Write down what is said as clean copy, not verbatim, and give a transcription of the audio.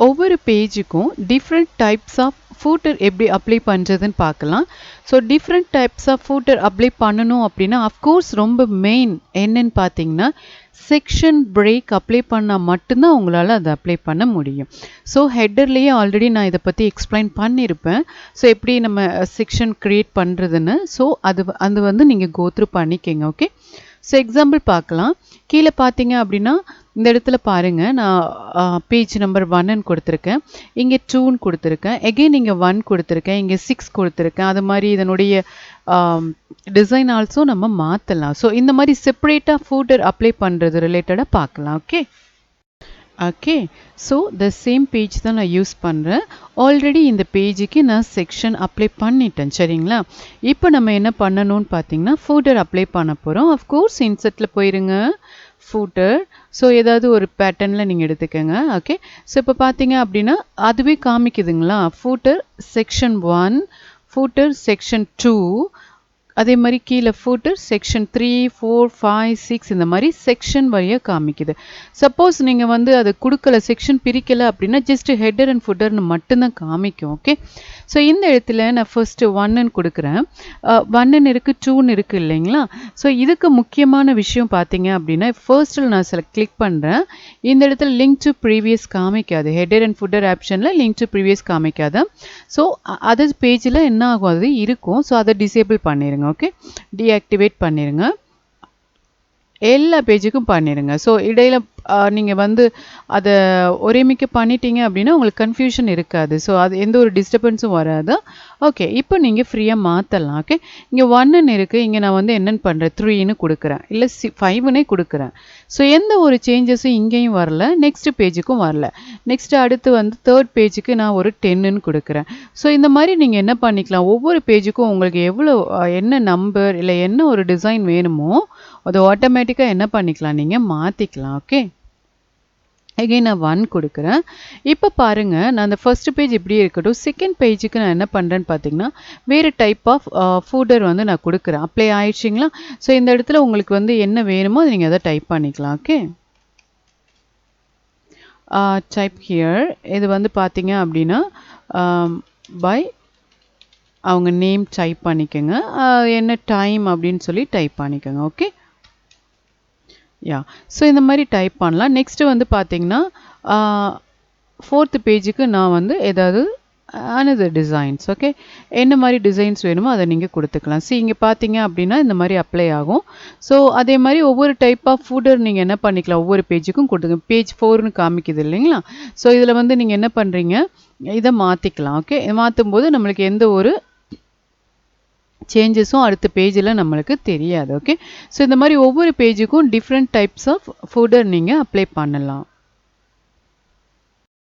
ஒவ்வொரு பேஜுக்கும் different types of footer எப்படி அப்ளை பண்ணுறதுன்னு பார்க்கலாம். So different types of footer apply பண்ணணும் அப்படின்னா அஃப்கோர்ஸ் ரொம்ப மெயின் என்னன்னு பார்த்தீங்கன்னா செக்ஷன் பிரேக் அப்ளை பண்ணால் மட்டும்தான் உங்களால் அதை அப்ளை பண்ண முடியும். ஸோ ஹெட்டர்லேயே ஆல்ரெடி நான் இதை பற்றி எக்ஸ்பிளைன் பண்ணியிருப்பேன். ஸோ எப்படி நம்ம செக்ஷன் க்ரியேட் பண்ணுறதுன்னு. ஸோ அது வந்து நீங்கள் கோத்ரூ பண்ணிக்கங்க. ஓகே, ஸோ எக்ஸாம்பிள் பார்க்கலாம். கீழே பார்த்தீங்க அப்படின்னா இந்த இடத்துல பாருங்க, நான் பேஜ் நம்பர் 1ன்னு கொடுத்துருக்கேன், இங்கே 2ன்னு கொடுத்துருக்கேன், எகெயின் இங்கே 1 கொடுத்துருக்கேன், இங்கே 6 கொடுத்துருக்கேன். அது மாதிரி இதனுடைய டிசைன் ஆல்சோ நம்ம மாற்றலாம். ஸோ இந்த மாதிரி செப்பரேட்டாக ஃபூட்டர் அப்ளை பண்ணுறது ரிலேட்டடாக பார்க்கலாம். Okay, so the same page தான் நான் யூஸ் பண்ணுறேன். ஆல்ரெடி இந்த பேஜுக்கு நான் செக்ஷன் அப்ளை பண்ணிட்டேன். சரிங்களா, இப்போ நம்ம என்ன பண்ணணும்னு பார்த்தீங்கன்னா ஃபூட்டர் அப்ளை பண்ண போகிறோம். அஃப்கோர்ஸ் இன்செர்ட்டில் போயிருங்க, ஃபூட்டர். ஸோ ஏதாவது ஒரு பேட்டர்னில் நீங்கள் எடுத்துக்கோங்க. ஓகே, ஸோ இப்போ பார்த்தீங்க அப்படின்னா அதுவே காமிக்குதுங்களா, ஃபூட்டர் செக்ஷன் 1, ஃபூட்டர் செக்ஷன் 2, அதே மாதிரி கீழே ஃபூட்டர் செக்ஷன் 3, 4, 5, 6 இந்த மாதிரி செக்ஷன் வழியாக காமிக்குது. சப்போஸ் நீங்கள் வந்து அதை கொடுக்கல, செக்ஷன் பிரிக்கலை அப்படின்னா ஜஸ்ட் ஹெட்டர் அண்ட் ஃபுட்டர்னு மட்டும்தான் காமிக்கும். ஓகே, ஸோ இந்த இடத்துல நான் ஃபர்ஸ்ட்டு 1ன்னு கொடுக்குறேன். 1ன்னு இருக்குது, 2ன்னு இருக்குது இல்லைங்களா. ஸோ இதுக்கு முக்கியமான விஷயம் பார்த்தீங்க அப்படின்னா ஃபர்ஸ்ட்டில் நான் கிளிக் பண்ணுறேன். இந்த இடத்துல லிங்க் டு ப்ரீவியஸ் காமிக்காது, ஹெட்டர் அண்ட் ஃபுட்டர் ஆப்ஷனில் லிங்க் டு ப்ரீவியஸ் காமிக்காது. ஸோ அதர் பேஜில் என்ன ஆகும், அது இருக்கும். ஸோ அதை டிசேபிள் பண்ணிடுங்க. ஓகே, டீஆக்டிவேட் பண்ணிடுங்க, எல்லா பேஜுக்கும் பண்ணிடுங்க. ஸோ இடையில நீங்கள் வந்து அதை ஒரேமிக்க பண்ணிட்டீங்க அப்படின்னா உங்களுக்கு கன்ஃபியூஷன் இருக்காது. ஸோ அது எந்த ஒரு டிஸ்டர்பன்ஸும் வராது. ஓகே, இப்போ நீங்கள் ஃப்ரீயாக மாற்றலாம். ஓகே, இங்கே 1ன்னு இருக்குது, இங்கே நான் வந்து என்னென்னு பண்ணுறேன் 3ன்னு கொடுக்குறேன், இல்லை 5ன்னே கொடுக்குறேன். ஸோ எந்த ஒரு சேஞ்சஸும் இங்கேயும் வரல, நெக்ஸ்ட் பேஜுக்கும் வரல. நெக்ஸ்ட் அடுத்து வந்து 3rd பேஜுக்கு நான் ஒரு 10ன்னு கொடுக்குறேன். ஸோ இந்த மாதிரி நீங்கள் என்ன பண்ணிக்கலாம், ஒவ்வொரு பேஜுக்கும் உங்களுக்கு எவ்வளோ என்ன நம்பர் இல்லை என்ன ஒரு டிசைன் வேணுமோ அதை ஆட்டோமேட்டிக்காக என்ன பண்ணிக்கலாம், நீங்கள் மாற்றிக்கலாம். ஓகே, அகைன் நான் 1 கொடுக்குறேன். இப்போ பாருங்கள், நான் அந்த ஃபர்ஸ்ட் பேஜ் இப்படியே இருக்கட்டும். செகண்ட் பேஜுக்கு நான் என்ன பண்ணுறேன்னு பார்த்தீங்கன்னா வேறு டைப் ஆஃப் ஃபூட்டர் வந்து நான் கொடுக்குறேன். அப்ளை ஆயிடுச்சிங்களா. ஸோ இந்த இடத்துல உங்களுக்கு வந்து என்ன வேணுமோ அதை நீங்கள் அதை டைப் பண்ணிக்கலாம். Okay, type here. இது வந்து பார்த்தீங்க அப்படின்னா பை அவங்க நேம் டைப் பண்ணிக்கோங்க, என்ன டைம் அப்படின்னு சொல்லி டைப் பண்ணிக்கோங்க. ஓகே, யா, ஸோ இந்த மாதிரி டைப் பண்ணலாம். நெக்ஸ்ட்டு வந்து பார்த்தீங்கன்னா 4th பேஜுக்கு நான் வந்து ஏதாவது அனதர் டிசைன்ஸ். ஓகே, என்ன மாதிரி டிசைன்ஸ் வேணுமோ அதை நீங்கள் கொடுத்துக்கலாம். இங்கே பார்த்தீங்க அப்படின்னா இந்த மாதிரி அப்ளை ஆகும். ஸோ அதே மாதிரி ஒவ்வொரு டைப் ஆஃப் ஃபூட்டர் நீங்கள் என்ன பண்ணிக்கலாம், ஒவ்வொரு பேஜுக்கும் கொடுத்துங்க. பேஜ் 4ன்னு காமிக்குது இல்லைங்களா. ஸோ இதில் வந்து நீங்கள் என்ன பண்ணுறீங்க, இதை மாற்றிக்கலாம். ஓகே, மாற்றும் போது நம்மளுக்கு எந்த ஒரு சேஞ்சஸும் அடுத்த பேஜில் நம்மளுக்கு தெரியாது. ஓகே, ஸோ இந்த மாதிரி ஒவ்வொரு பேஜுக்கும் டிஃப்ரெண்ட் டைப்ஸ் ஆஃப் ஃபூட்டர் நீங்கள் அப்ளை பண்ணலாம்.